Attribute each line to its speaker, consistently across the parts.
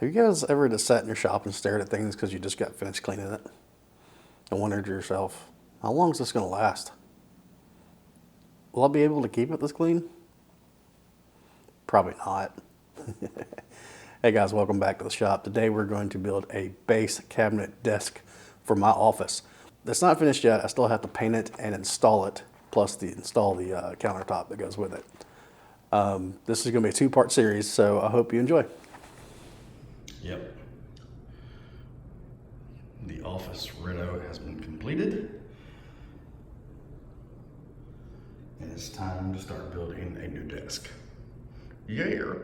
Speaker 1: Have you guys ever just sat in your shop and stared at things because you just got finished cleaning it and wondered to yourself, how long is this going to last? Will I be able to keep it this clean? Probably not. Hey guys, welcome back to the shop. Today we're going to build a base cabinet desk for my office. It's not finished yet. I still have to paint it and install it, plus install the countertop that goes with it. This is going to be a two-part series, so I hope you enjoy. Yep. The office reno has been completed. And it's time to start building a new desk. Yeah.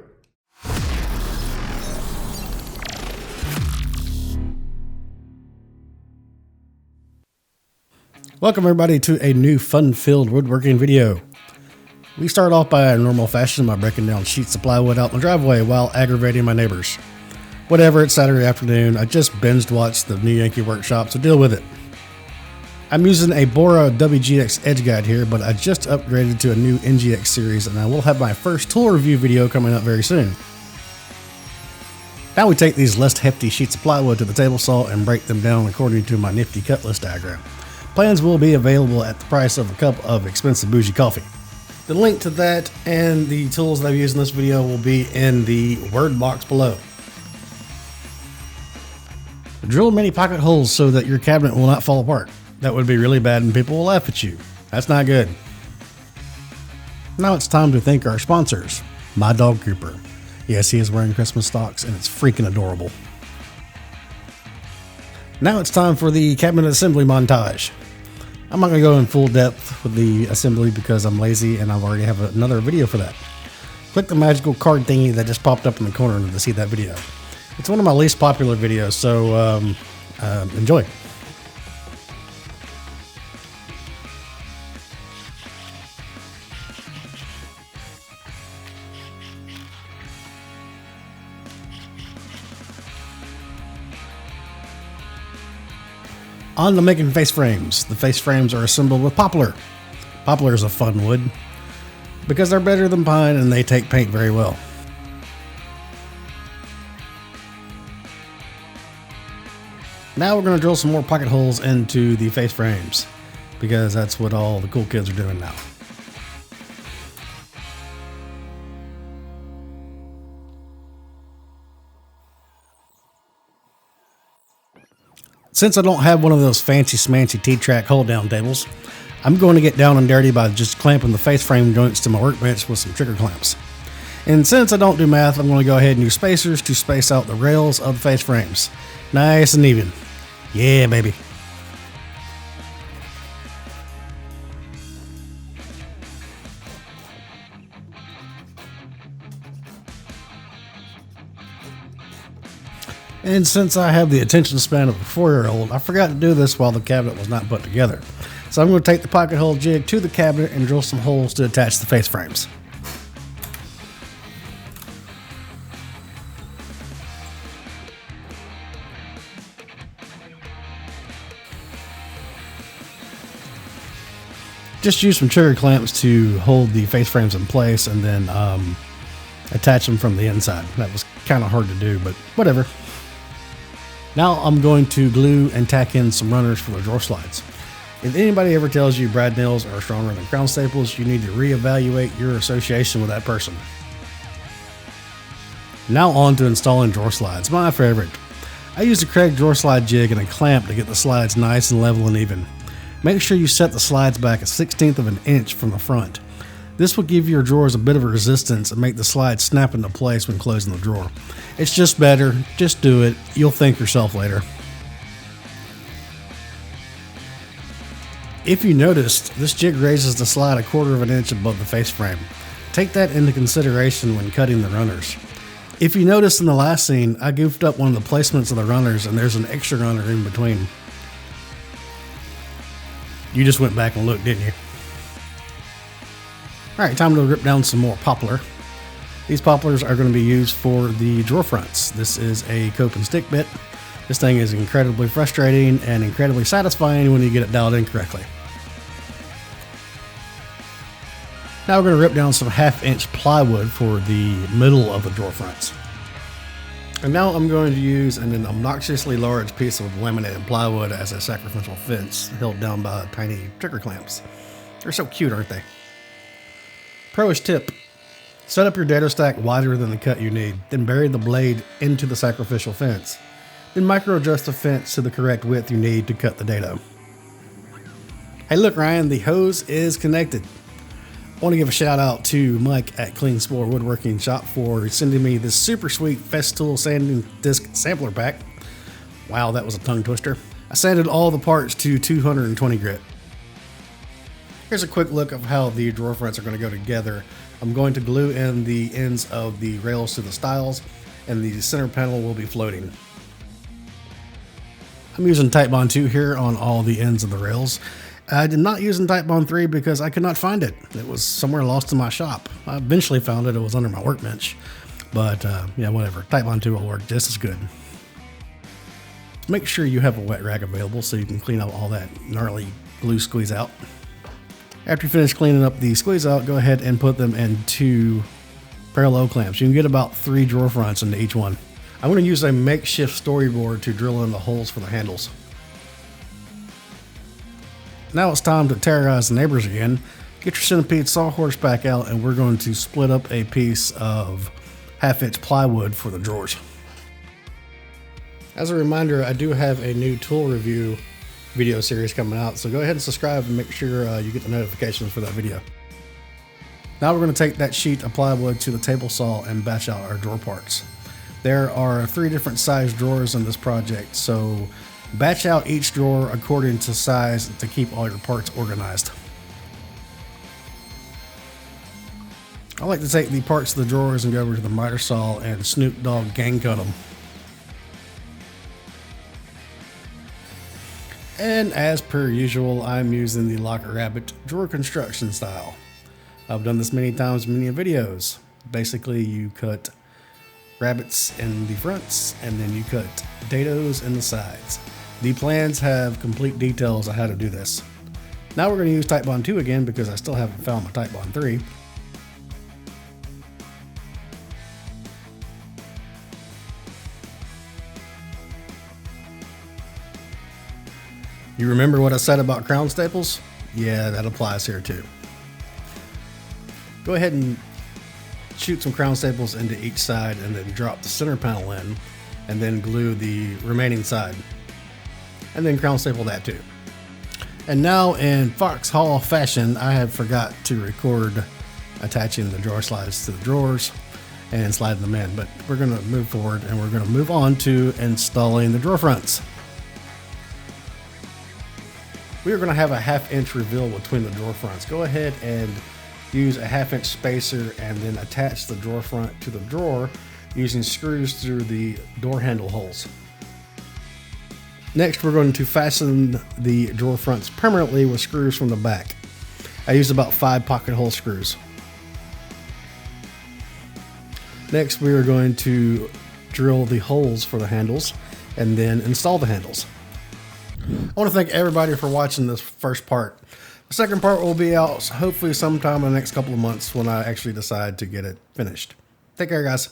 Speaker 1: Welcome everybody to a new fun-filled woodworking video. We start off by a normal fashion by breaking down sheets of plywood out in the driveway while aggravating my neighbors. Whatever, it's Saturday afternoon. I just binged watched the new Yankee workshop, so deal with it. I'm using a Bora WGX Edge Guide here, but I just upgraded to a new NGX series, and I will have my first tool review video coming up very soon. Now we take these less hefty sheets of plywood to the table saw and break them down according to my nifty cut list diagram. Plans will be available at the price of a cup of expensive bougie coffee. The link to that and the tools that I've used in this video will be in the word box below. Drill many pocket holes so that your cabinet will not fall apart. That would be really bad and people will laugh at you. That's not good. Now it's time to thank our sponsors. My dog Cooper. Yes, he is wearing Christmas socks and it's freaking adorable. Now it's time for the cabinet assembly montage. I'm not going to go in full depth with the assembly because I'm lazy and I already have another video for that. Click the magical card thingy that just popped up in the corner to see that video. It's one of my least popular videos, so enjoy. On to making face frames. The face frames are assembled with poplar. Poplar is a fun wood because they're better than pine and they take paint very well. Now we're going to drill some more pocket holes into the face frames because that's what all the cool kids are doing now. Since I don't have one of those fancy smancy T-track hold down tables, I'm going to get down and dirty by just clamping the face frame joints to my workbench with some trigger clamps. And since I don't do math, I'm going to go ahead and use spacers to space out the rails of the face frames. Nice and even. Yeah, baby. And since I have the attention span of a 4-year-old, I forgot to do this while the cabinet was not put together. So I'm going to take the pocket hole jig to the cabinet and drill some holes to attach the face frames. Just use some trigger clamps to hold the face frames in place and then attach them from the inside. That was kind of hard to do, but whatever. Now I'm going to glue and tack in some runners for the drawer slides. If anybody ever tells you brad nails are stronger than crown staples, you need to reevaluate your association with that person. Now on to installing drawer slides, my favorite. I use a Kreg drawer slide jig and a clamp to get the slides nice and level and even. Make sure you set the slides back a 1/16 of an inch from the front. This will give your drawers a bit of a resistance and make the slides snap into place when closing the drawer. It's just better. Just do it. You'll thank yourself later. If you noticed, this jig raises the slide 1/4 of an inch above the face frame. Take that into consideration when cutting the runners. If you noticed in the last scene, I goofed up one of the placements of the runners and there's an extra runner in between. You just went back and looked, didn't you? Alright, time to rip down some more poplar. These poplars are going to be used for the drawer fronts. This is a cope and stick bit. This thing is incredibly frustrating and incredibly satisfying when you get it dialed in correctly. Now we're going to rip down some 1/2 inch plywood for the middle of the drawer fronts. And now I'm going to use an obnoxiously large piece of laminated plywood as a sacrificial fence held down by tiny trigger clamps. They're so cute, aren't they? Pro-ish tip. Set up your dado stack wider than the cut you need, then bury the blade into the sacrificial fence. Then micro adjust the fence to the correct width you need to cut the dado. Hey look Ryan, the hose is connected. I want to give a shout out to Mike at Clean Spore Woodworking Shop for sending me this super sweet Festool sanding disc sampler pack. Wow, that was a tongue twister. I sanded all the parts to 220 grit. Here's a quick look of how the drawer fronts are going to go together. I'm going to glue in the ends of the rails to the stiles, and the center panel will be floating. I'm using Titebond 2 here on all the ends of the rails. I did not use Titebond 3 because I could not find it. It was somewhere lost in my shop. I eventually found it. It was under my workbench. But yeah, whatever. Titebond 2 will work just as good. Make sure you have a wet rag available so you can clean out all that gnarly glue squeeze out. After you finish cleaning up the squeeze out, go ahead and put them in 2 parallel clamps. You can get about 3 drawer fronts into each one. I'm going to use a makeshift storyboard to drill in the holes for the handles. Now it's time to terrorize the neighbors again. Get your centipede sawhorse back out, and we're going to split up a piece of 1/2-inch plywood for the drawers. As a reminder, I do have a new tool review video series coming out, so go ahead and subscribe and make sure you get the notifications for that video. Now we're going to take that sheet of plywood to the table saw and batch out our drawer parts. There are 3 different size drawers in this project, so batch out each drawer according to size to keep all your parts organized. I like to take the parts of the drawers and go over to the miter saw and Snoop Dogg gang cut them. And as per usual, I'm using the Locker Rabbit drawer construction style. I've done this many times in many videos. Basically, you cut rabbits in the fronts and then you cut dados in the sides. The plans have complete details on how to do this. Now we're going to use Titebond 2 again because I still haven't found my Titebond 3. You remember what I said about crown staples? Yeah, that applies here too. Go ahead and shoot some crown staples into each side and then drop the center panel in and then glue the remaining side. And then crown staple that too. And now in Foxhall fashion, I have forgot to record attaching the drawer slides to the drawers and sliding them in, but we're going to move forward and we're going to move on to installing the drawer fronts. We are going to have a 1/2-inch reveal between the drawer fronts. Go ahead and use a 1/2-inch spacer and then attach the drawer front to the drawer using screws through the door handle holes. Next, we're going to fasten the drawer fronts permanently with screws from the back. I used about 5 pocket hole screws. Next, we are going to drill the holes for the handles and then install the handles. I want to thank everybody for watching this first part. The second part will be out hopefully sometime in the next couple of months when I actually decide to get it finished. Take care, guys.